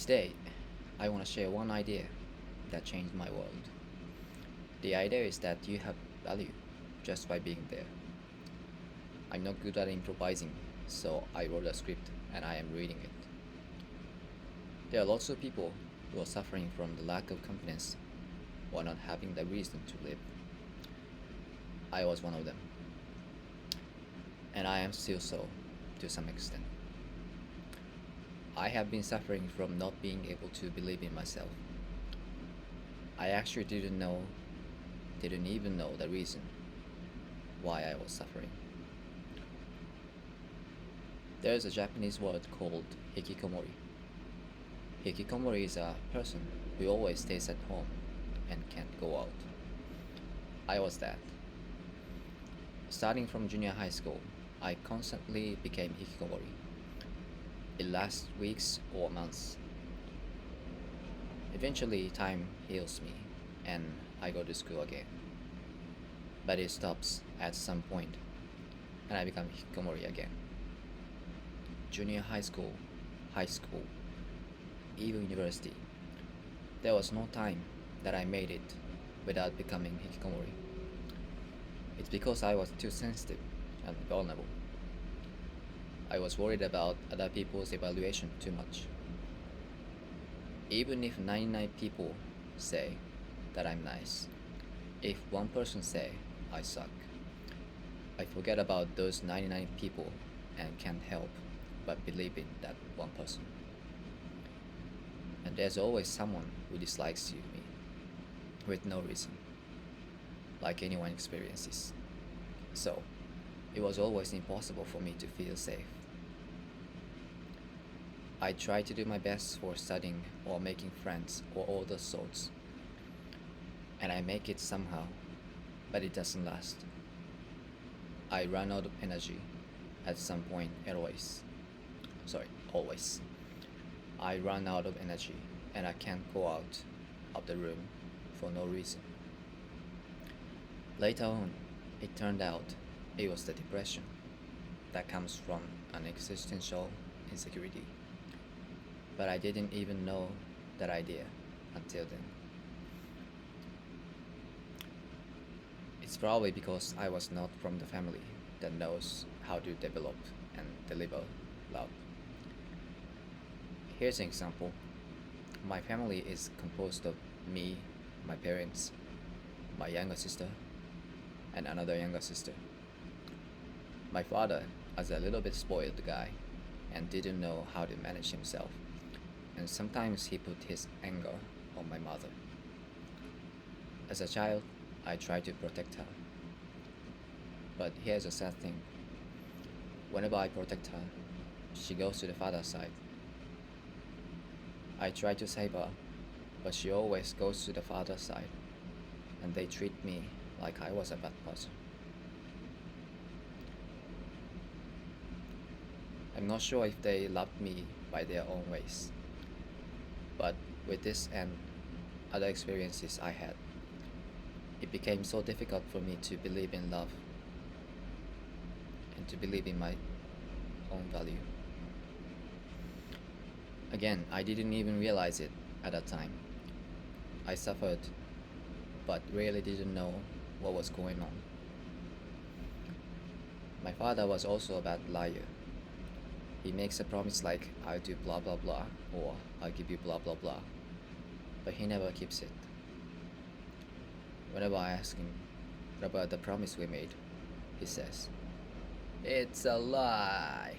Today, I want to share one idea that changed my world. The idea is that you have value just by being there. I'm not good at improvising, so I wrote a script and I am reading it. There are lots of people who are suffering from the lack of confidence or not having the reason to live. I was one of them, and I am still so to some extent. I have been suffering from not being able to believe in myself. I actually didn't even know the reason why I was suffering. There is a Japanese word called hikikomori. Hikikomori is a person who always stays at home and can't go out. I was that. Starting from junior high school, I constantly became hikikomori. It lasts weeks or months. Eventually, time heals me and I go to school again. But it stops at some point and I become hikikomori again. Junior high school, even university. There was no time that I made it without becoming hikikomori. It's because I was too sensitive and vulnerable. I was worried about other people's evaluation too much. Even if 99 people say that I'm nice, if one person say I suck, I forget about those 99 people and can't help but believe in that one person. And there's always someone who dislikes me with no reason, like anyone experiences. So, it was always impossible for me to feel safe. I try to do my best for studying or making friends or all those sorts, and I make it somehow, but it doesn't last. I run out of energy at some point, always. Sorry, always. I run out of energy and I can't go out of the room for no reason. Later on, it turned out it was the depression that comes from an existential insecurity. But I didn't even know that idea until then. It's probably because I was not from the family that knows how to develop and deliver love. Here's an example. My family is composed of me, my parents, my younger sister, and another younger sister. My father was a little bit spoiled guy and didn't know how to manage himself, and sometimes he put his anger on my mother. As a child, I tried to protect her. But here's a sad thing. Whenever I protect her, she goes to the father's side. I try to save her, but she always goes to the father's side, and they treat me like I was a bad person. I'm not sure if they loved me by their own ways, but with this and other experiences I had, it became so difficult for me to believe in love and to believe in my own value. Again, I didn't even realize it at that time. I suffered, but really didn't know what was going on. My father was also a bad liar. He makes a promise like, I'll do blah blah blah, or I'll give you blah blah blah, but he never keeps it. Whenever I ask him about the promise we made, he says, "It's a lie."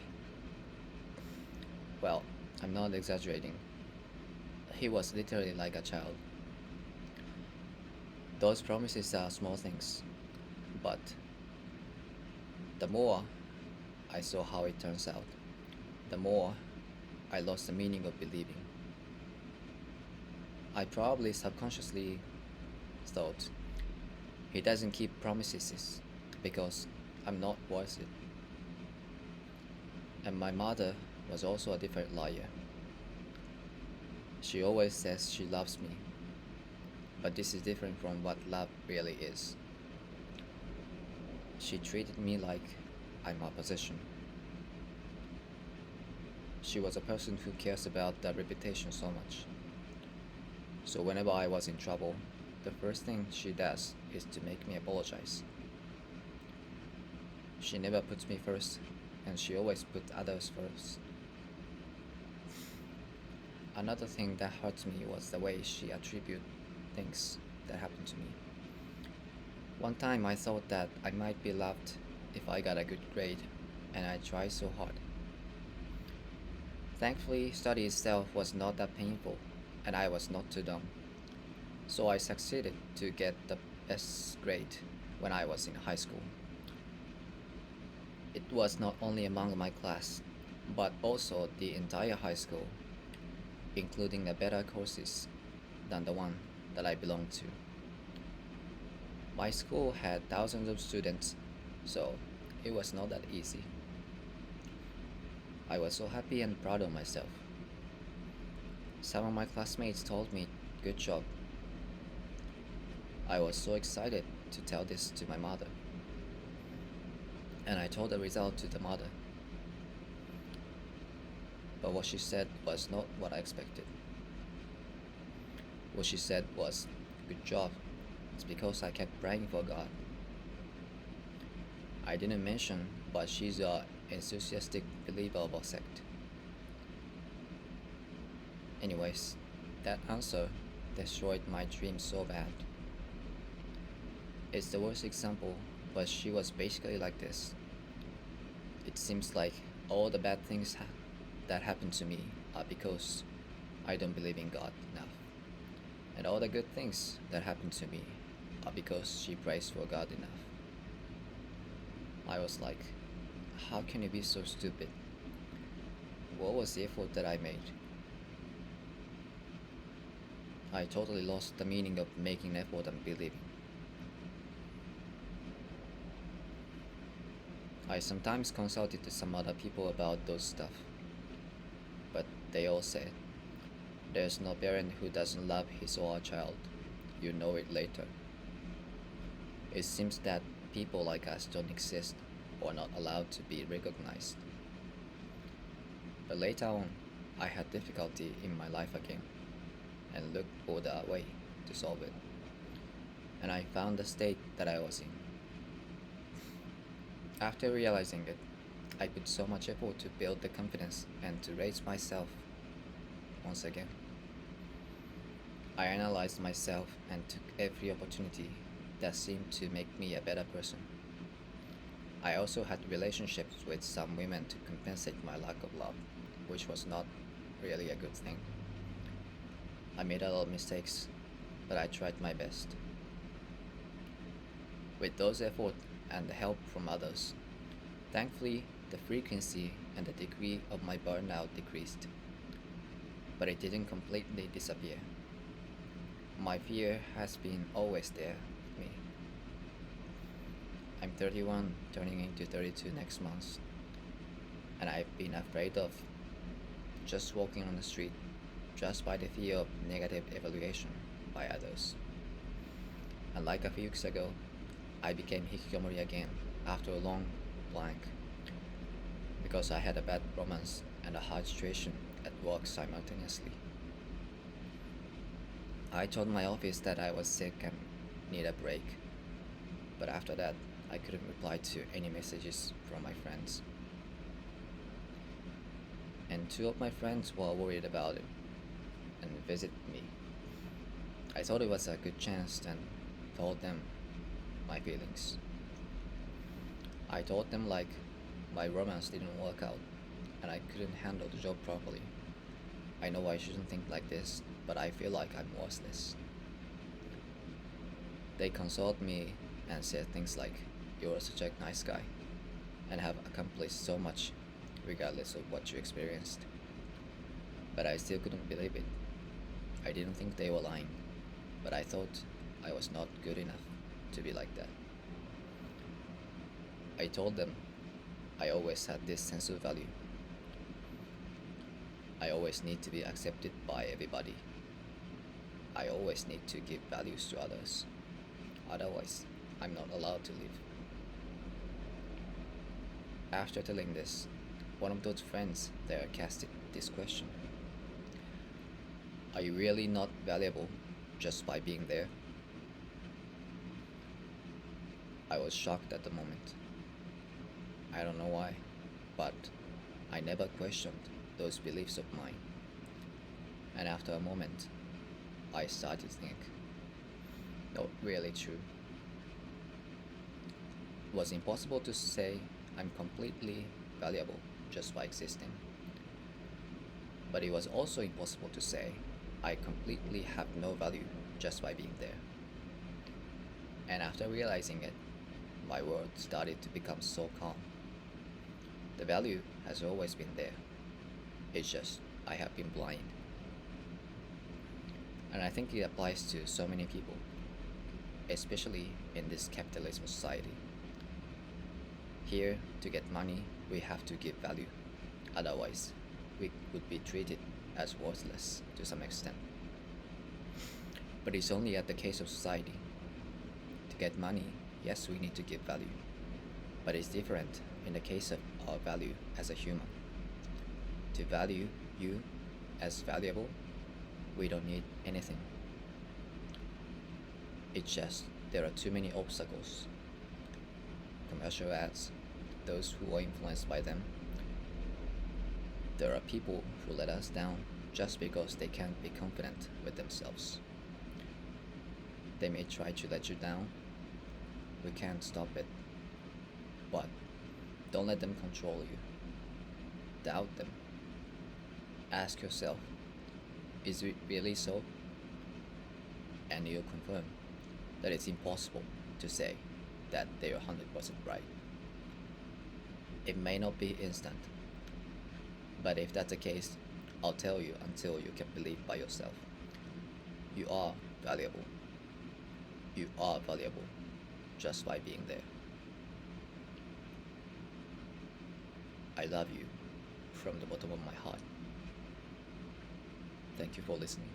Well, I'm not exaggerating. He was literally like a child. Those promises are small things, but the more I saw how it turns out, the more I lost the meaning of believing. I probably subconsciously thought he doesn't keep promises because I'm not worth it. And my mother was also a different liar. She always says she loves me, but this is different from what love really is. She treated me like I'm a possession. She was a person who cares about their reputation so much. So whenever I was in trouble, the first thing she does is to make me apologize. She never puts me first, and she always put others first. Another thing that hurt me was the way she attributed things that happened to me. One time I thought that I might be loved if I got a good grade, and I tried so hard. Thankfully, study itself was not that painful, and I was not too dumb. So I succeeded to get the best grade when I was in high school. It was not only among my class, but also the entire high school, including the better courses than the one that I belonged to. My school had thousands of students, so it was not that easy. I was so happy and proud of myself. Some of my classmates told me, "Good job." I was so excited to tell this to my mother, and I told the result to the mother. But what she said was not what I expected. What she said was, "Good job. It's because I kept praying for God." I didn't mention, but she's a enthusiastic believer of a sect. Anyways, that answer destroyed my dream so bad. It's the worst example, but she was basically like this. It seems like all the bad things that happened to me are because I don't believe in God enough. And all the good things that happened to me are because she prays for God enough. I was like, how can you be so stupid? What was the effort that I made? I totally lost the meaning of making an effort and believing. I sometimes consulted to some other people about those stuff, but they all said, there's no parent who doesn't love his or her child. You know it later. It seems that people like us don't exist or not allowed to be recognized. But later on, I had difficulty in my life again and looked for the way to solve it. And I found the state that I was in. After realizing it, I put so much effort to build the confidence and to raise myself once again. I analyzed myself and took every opportunity that seemed to make me a better person. I also had relationships with some women to compensate my lack of love, which was not really a good thing. I made a lot of mistakes, but I tried my best. With those efforts and the help from others, thankfully the frequency and the degree of my burnout decreased. But it didn't completely disappear. My fear has been always there with me. I'm 31, turning into 32 next month, and I've been afraid of just walking on the street just by the fear of negative evaluation by others. And like a few weeks ago, I became hikikomori again after a long blank because I had a bad romance and a hard situation at work simultaneously. I told my office that I was sick and need a break, but after that, I couldn't reply to any messages from my friends. And two of my friends were worried about it and visited me. I thought it was a good chance and told them my feelings. I told them like my romance didn't work out and I couldn't handle the job properly. I know I shouldn't think like this, but I feel like I'm worthless. They consoled me and said things like, "You're such a nice guy and have accomplished so much regardless of what you experienced." But I still couldn't believe it. I didn't think they were lying, but I thought I was not good enough to be like that. I told them I always had this sense of value. I always need to be accepted by everybody. I always need to give values to others. Otherwise, I'm not allowed to live. After telling this, one of those friends there casted this question: are you really not valuable just by being there? I was shocked at the moment. I don't know why, but I never questioned those beliefs of mine. And after a moment, I started to think, not really true. It was impossible to say I'm completely valuable just by existing. But it was also impossible to say I completely have no value just by being there. And after realizing it, my world started to become so calm. The value has always been there. It's just I have been blind. And I think it applies to so many people, especially in this capitalist society. Here, to get money, we have to give value. Otherwise, we would be treated as worthless to some extent. But it's only at the case of society. To get money, yes, we need to give value. But it's different in the case of our value as a human. To value you as valuable, we don't need anything. It's just there are too many obstacles. Commercial ads, those who are influenced by them. There are people who let us down just because they can't be confident with themselves. They may try to let you down. We can't stop it. But don't let them control you. Doubt them. Ask yourself, is it really so? And you'll confirm that it's impossible to say that they are 100% right. It may not be instant, but if that's the case, I'll tell you until you can believe by yourself. You are valuable. You are valuable just by being there. I love you from the bottom of my heart. Thank you for listening.